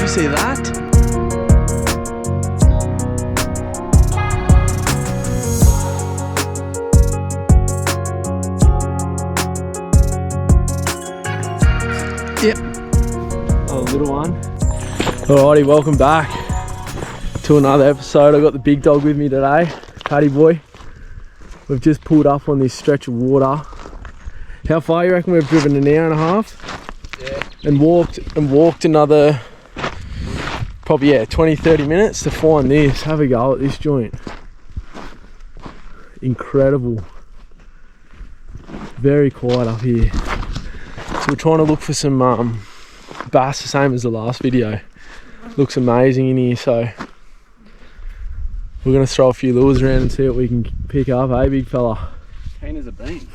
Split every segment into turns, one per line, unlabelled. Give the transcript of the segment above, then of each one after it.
you see that? Yep. Oh, little one. Alrighty, welcome back to another episode. I got the big dog with me today, Paddy boy. We've just pulled up on this stretch of water. How far you reckon we've driven? An hour and a half?
Yeah.
And walked another probably 20-30 minutes to find this. Have a go at this joint. Incredible. Very quiet up here. So we're trying to look for some bass, the same as the last video. Looks amazing in here, so we're going to throw a few lures around and see what we can pick up, eh, big fella?
Keen as a bean.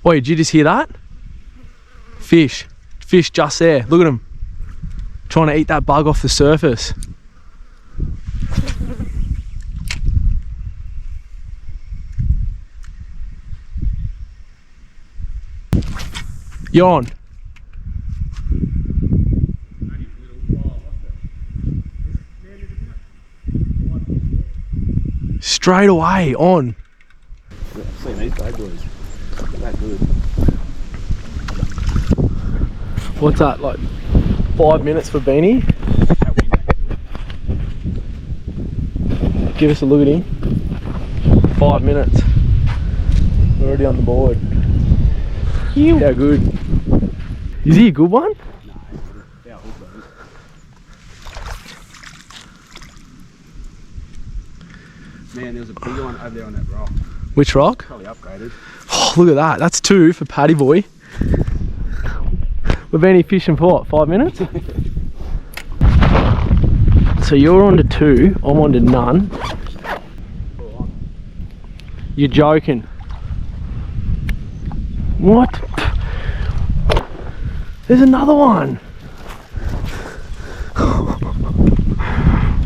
Oi, did you just hear that? Fish. Fish just there. Look at him. Trying to eat that bug off the surface. You're on. Straight away, on.
I've seen these bad boys. That good.
What's that, like 5 minutes for Beanie? Give us a look at him. 5 minutes. We're already on the board. How good. Is he a good one?
No, about hook. Man, there was a bigger one over there on that rock.
Which rock?
Probably upgraded.
Oh, look at that. That's 2 for Paddy boy. We've been here fishing for what, 5 minutes? So you're on to 2, I'm on to none. You're joking. What? There's another one.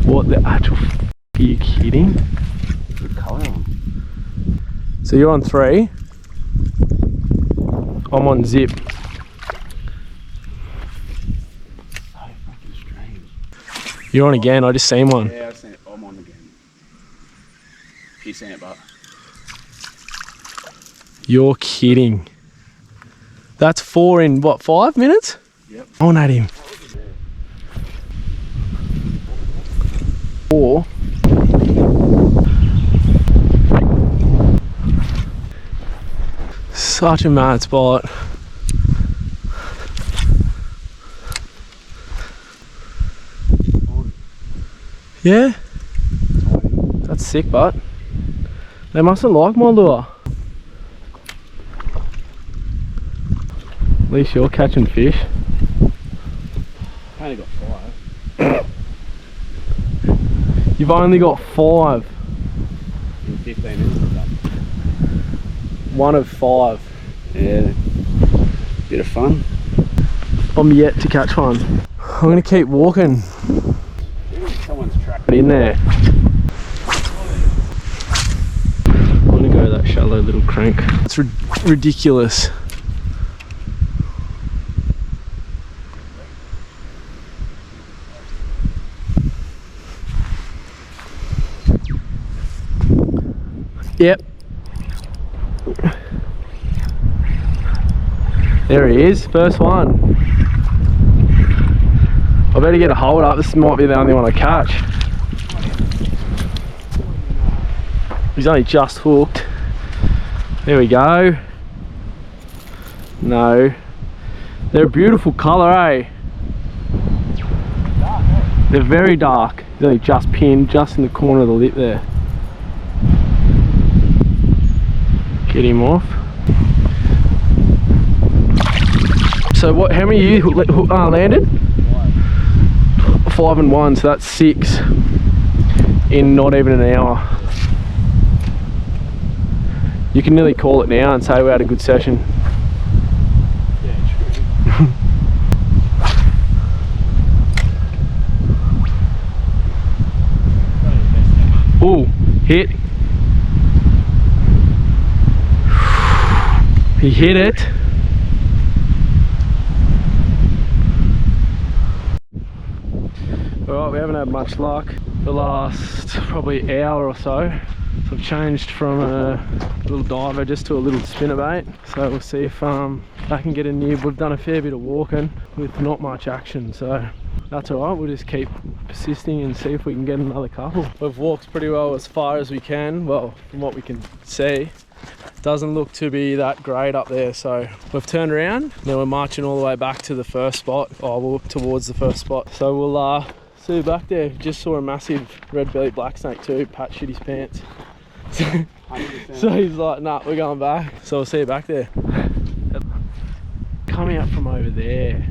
What the actual f*** are you kidding?
Good colour on.
So you're on 3. I'm on zip.
So fucking strange.
You're on again, I just seen one.
Yeah, I've seen it. I'm on again. You've seen it, but
You're kidding. That's 4 in what, 5 minutes?
yep.
On at him. 4. Such a mad spot. Yeah? That's sick, but they mustn't like my lure. At least you're catching fish.
I only got 5.
You've only got 5.
In 15 minutes of that.
1 of 5.
Yeah. Bit of fun.
I'm yet to catch one. I'm gonna keep walking.
Someone's trapped
In there. I'm gonna go to that shallow little crank. It's ridiculous. Yep. There he is, first one. I better get a hold up, this might be the only one I catch. He's only just hooked. There we go. No. They're a beautiful colour, eh? They're very dark. He's only just pinned, just in the corner of the lip there. Get him off. So what? How many you landed? 5 and 1, so that's 6 in not even an hour. You can nearly call it now and say we had a good session.
Yeah, true.
Ooh, hit. He hit it. Alright, we haven't had much luck the last probably hour or so. So I've changed from a little diver just to a little spinnerbait. So we'll see if I can get in here. We've done a fair bit of walking with not much action, so that's alright. We'll just keep persisting and see if we can get another couple. We've walked pretty well as far as we can. Well, from what we can see, doesn't look to be that great up there. So we've turned around. Now we're marching all the way back to the first spot. Oh, we're towards the first spot. So we'll see you back there. Just saw a massive red-bellied black snake too. Pat shit his pants. So he's like, nah, we're going back. So we'll see you back there. Coming up from over there.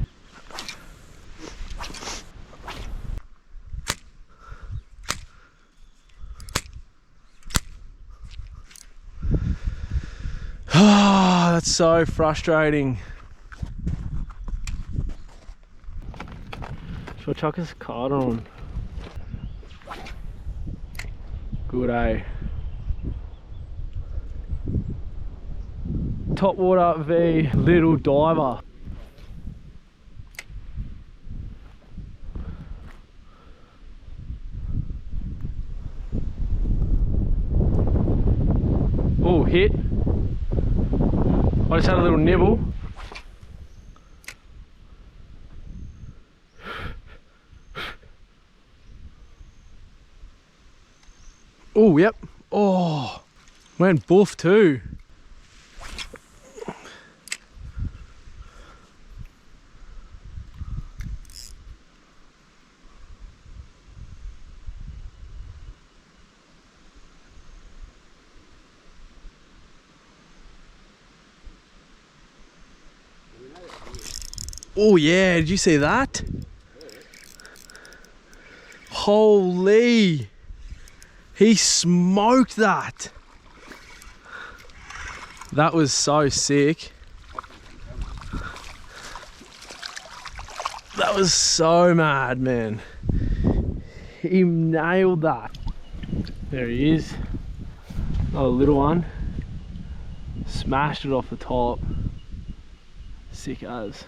Oh, that's so frustrating. Should I chuck his card on? Good, eh? Top water v little diver. Oh, hit. I just had a little nibble. Oh, yep. Oh, went boof too. Oh yeah, did you see that? Holy, he smoked that. That was so sick. That was so mad, man. He nailed that. There he is. Another little one. Smashed it off the top. Sick as.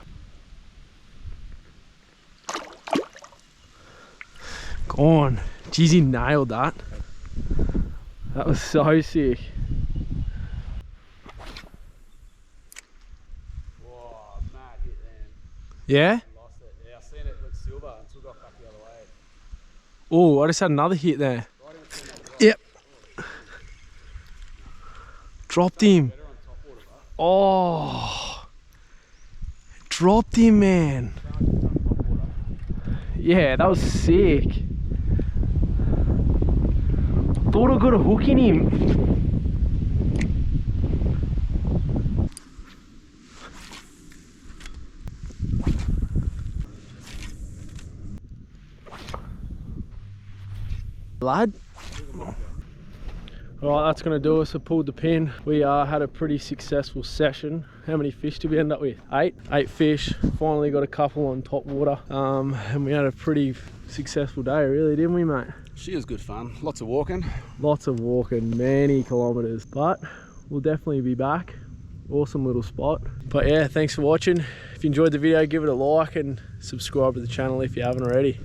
Gone. Jeez, he nailed that. That was so sick.
Whoa, mad hit then.
Yeah?
Lost it. Yeah, I seen it look silver and still got back the other way.
Oh, I just had another hit there. Yep. Dropped him. Oh. Dropped him, man. Yeah, that was sick. Thought I got a hook in him. Lad. Alright, that's going to do us. I pulled the pin. We had a pretty successful session. How many fish did we end up with? 8? 8 fish. Finally got a couple on top water. And we had a pretty successful day, really, didn't we, mate?
She was good fun. Lots of walking.
Lots of walking, many kilometres. But we'll definitely be back. Awesome little spot. But yeah, thanks for watching. If you enjoyed the video, give it a like and subscribe to the channel if you haven't already.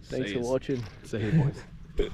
Thanks for watching.
See you, boys.